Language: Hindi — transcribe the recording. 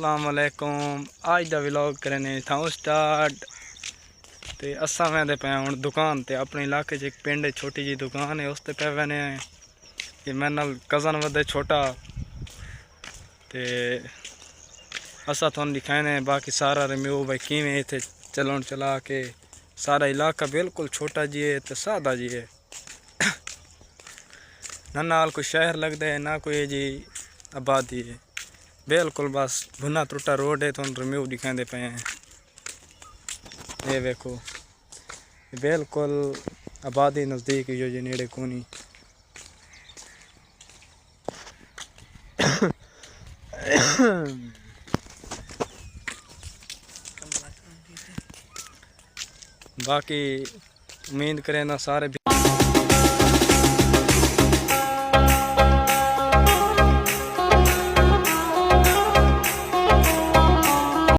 अस्सलाम वालेकुम। आज दा व्लॉग करने था स्टार्ट ते असा मैं पे हूँ दुकान ते अपने इलाके च एक पिंड छोटी जी दुकान है उस पे वैने ये मेरे नाल कज़न वधे छोटा ते असा थोन दिखाने बाकी सारा रिव्यू भाई किवें इत्थे चलन चला के सारा इलाका बिल्कुल छोटा जी है तो सादा जी है ना नाल कोई शहर लगता है ना कोई जी आबादी है बिल्कुल बस भुना त्रुटा रोड है तो रिव्यू दिखाते पे हैं। ये देखो बिल्कुल आबादी नज़दीक जो जी नेड़े कोनी बाकी उम्मीद करें ना सारे